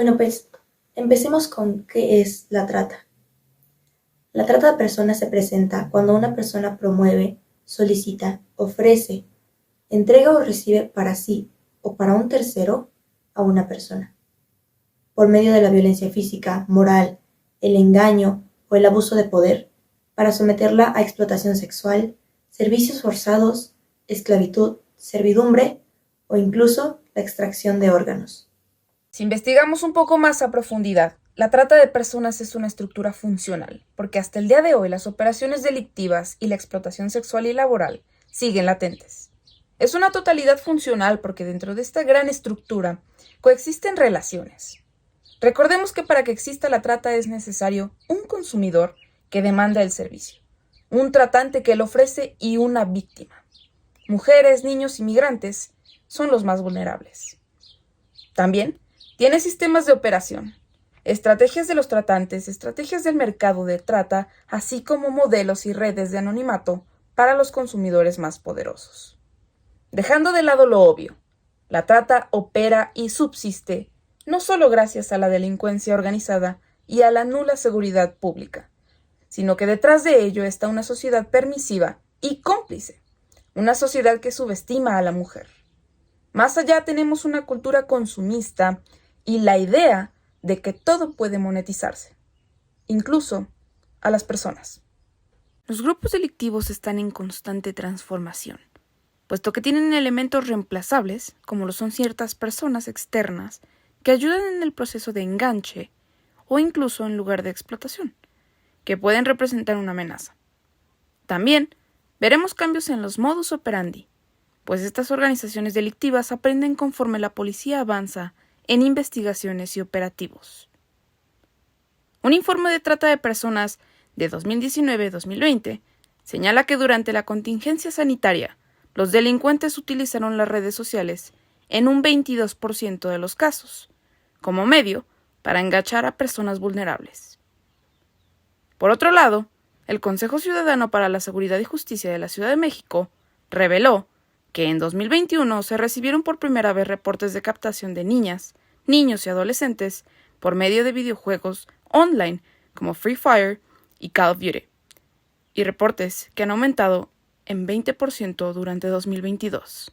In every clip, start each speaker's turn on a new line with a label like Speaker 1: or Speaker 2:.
Speaker 1: Bueno, pues empecemos con qué es la trata. La trata de personas se presenta cuando una persona promueve, solicita, ofrece, entrega o recibe para sí o para un tercero a una persona, por medio de la violencia física, moral, el engaño o el abuso de poder, para someterla a explotación sexual, servicios forzados, esclavitud, servidumbre o incluso la extracción de órganos.
Speaker 2: Si investigamos un poco más a profundidad, la trata de personas es una estructura funcional, porque hasta el día de hoy las operaciones delictivas y la explotación sexual y laboral siguen latentes. Es una totalidad funcional porque dentro de esta gran estructura coexisten relaciones. Recordemos que para que exista la trata es necesario un consumidor que demanda el servicio, un tratante que lo ofrece y una víctima. Mujeres, niños y migrantes son los más vulnerables. También tiene sistemas de operación, estrategias de los tratantes, estrategias del mercado de trata, así como modelos y redes de anonimato para los consumidores más poderosos. Dejando de lado lo obvio, la trata opera y subsiste no solo gracias a la delincuencia organizada y a la nula seguridad pública, sino que detrás de ello está una sociedad permisiva y cómplice, una sociedad que subestima a la mujer. Más allá tenemos una cultura consumista y la idea de que todo puede monetizarse, incluso a las personas. Los grupos delictivos están en constante transformación, puesto que tienen elementos reemplazables, como lo son ciertas personas externas, que ayudan en el proceso de enganche o incluso en lugar de explotación, que pueden representar una amenaza. También veremos cambios en los modus operandi, pues estas organizaciones delictivas aprenden conforme la policía avanza en investigaciones y operativos. Un informe de trata de personas de 2019-2020 señala que durante la contingencia sanitaria, los delincuentes utilizaron las redes sociales en un 22% de los casos, como medio para enganchar a personas vulnerables. Por otro lado, el Consejo Ciudadano para la Seguridad y Justicia de la Ciudad de México reveló que en 2021 se recibieron por primera vez reportes de captación de niñas, niños y adolescentes por medio de videojuegos online como Free Fire y Call of Duty, y reportes que han aumentado en 20% durante 2022.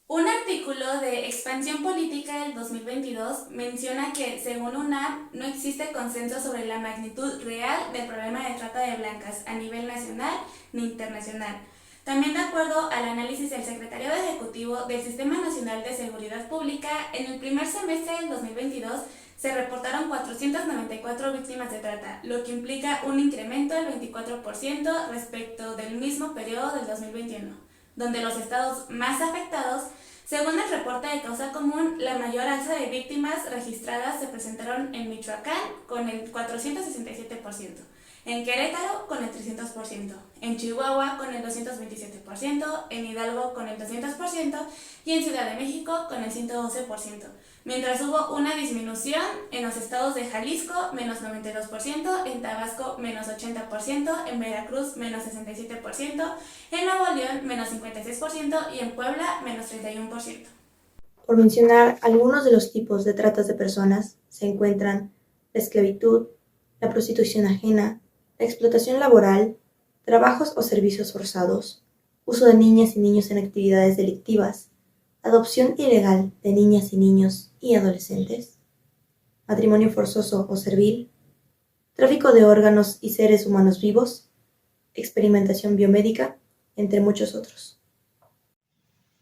Speaker 3: Un artículo de Expansión Política del 2022 menciona que, según UNAM, no existe consenso sobre la magnitud real del problema de trata de blancas a nivel nacional ni internacional. También, de acuerdo al análisis del Secretariado Ejecutivo del Sistema Nacional de Seguridad Pública, en el primer semestre del 2022 se reportaron 494 víctimas de trata, lo que implica un incremento del 24% respecto del mismo periodo del 2021, donde los estados más afectados, según el reporte de Causa Común, la mayor alza de víctimas registradas se presentaron en Michoacán con el 467%, en Querétaro con el 300%, en Chihuahua con el 227%, en Hidalgo con el 200% y en Ciudad de México con el 112%, mientras hubo una disminución en los estados de Jalisco, menos 92%, en Tabasco, menos 80%, en Veracruz, menos 67%, en Nuevo León, menos 56% y en Puebla, menos 31%.
Speaker 1: Por mencionar algunos de los tipos de tratas de personas, se encuentran la esclavitud, la prostitución ajena, la explotación laboral, trabajos o servicios forzados, uso de niñas y niños en actividades delictivas, adopción ilegal de niñas y niños y adolescentes, matrimonio forzoso o servil, tráfico de órganos y seres humanos vivos, experimentación biomédica, entre muchos otros.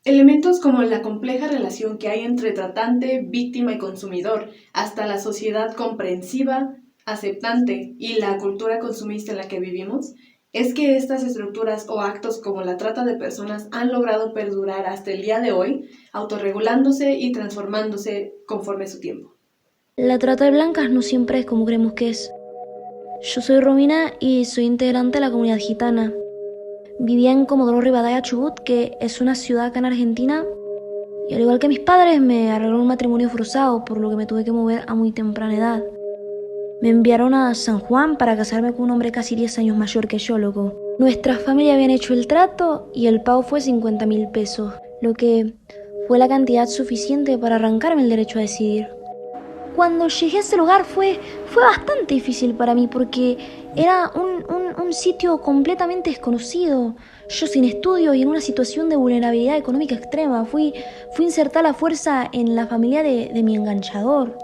Speaker 4: Elementos como la compleja relación que hay entre tratante, víctima y consumidor, hasta la sociedad comprensiva, aceptante y la cultura consumista en la que vivimos, es que estas estructuras o actos como la trata de personas han logrado perdurar hasta el día de hoy, autorregulándose y transformándose conforme su tiempo.
Speaker 5: La trata de blancas no siempre es como creemos que es. Yo soy Romina y soy integrante de la comunidad gitana. Vivía en Comodoro Rivadavia, Chubut, que es una ciudad acá en Argentina, y al igual que mis padres me arreglaron un matrimonio forzado, por lo que me tuve que mover a muy temprana edad. Me enviaron a San Juan para casarme con un hombre casi 10 años mayor que yo, loco. Nuestras familias habían hecho el trato y el pago fue 50.000 pesos, lo que fue la cantidad suficiente para arrancarme el derecho a decidir. Cuando llegué a ese lugar fue bastante difícil para mí porque era un sitio completamente desconocido. Yo sin estudio y en una situación de vulnerabilidad económica extrema. Fui insertada a la fuerza en la familia de mi enganchador.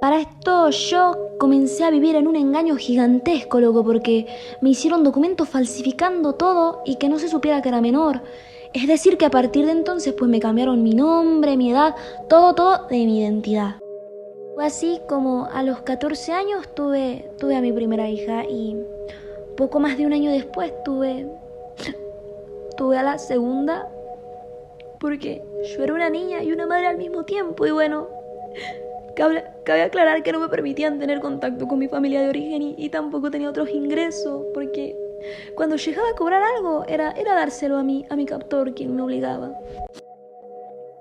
Speaker 5: Para esto yo comencé a vivir en un engaño gigantesco, loco, porque me hicieron documentos falsificando todo y que no se supiera que era menor. Es decir, que a partir de entonces pues me cambiaron mi nombre, mi edad, todo de mi identidad. Fue así como a los 14 años tuve a mi primera hija y poco más de un año después tuve a la segunda, porque yo era una niña y una madre al mismo tiempo y bueno, cabe aclarar que no me permitían tener contacto con mi familia de origen y tampoco tenía otros ingresos, porque cuando llegaba a cobrar algo era dárselo a mi captor, quien me obligaba.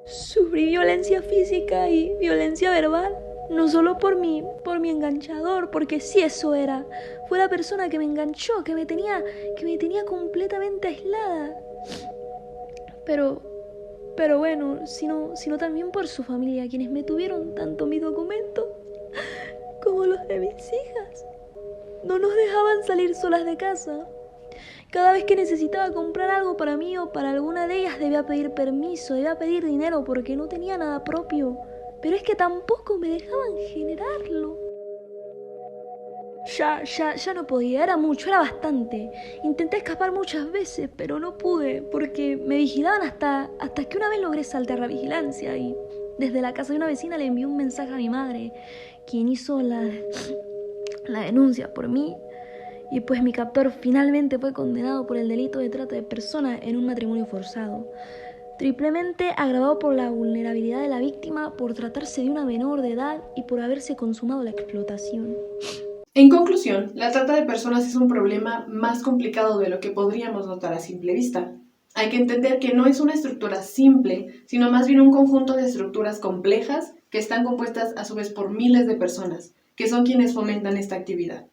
Speaker 5: Sufrí violencia física y violencia verbal. No solo por mi enganchador, porque sí eso era. Fue la persona que me enganchó, que me tenía completamente aislada. Pero bueno, sino también por su familia, quienes me tuvieron tanto mi documento como los de mis hijas. No nos dejaban salir solas de casa. Cada vez que necesitaba comprar algo para mí o para alguna de ellas debía pedir permiso, debía pedir dinero porque no tenía nada propio. Pero es que tampoco me dejaban generarlo. Ya no podía, era mucho, era bastante. Intenté escapar muchas veces, pero no pude, porque me vigilaban hasta que una vez logré saltar la vigilancia y desde la casa de una vecina le envié un mensaje a mi madre, quien hizo la denuncia por mí. Y pues mi captor finalmente fue condenado por el delito de trata de personas en un matrimonio forzado. Triplemente agravado por la vulnerabilidad de la víctima, por tratarse de una menor de edad y por haberse consumado la explotación.
Speaker 4: En conclusión, la trata de personas es un problema más complicado de lo que podríamos notar a simple vista. Hay que entender que no es una estructura simple, sino más bien un conjunto de estructuras complejas que están compuestas a su vez por miles de personas, que son quienes fomentan esta actividad.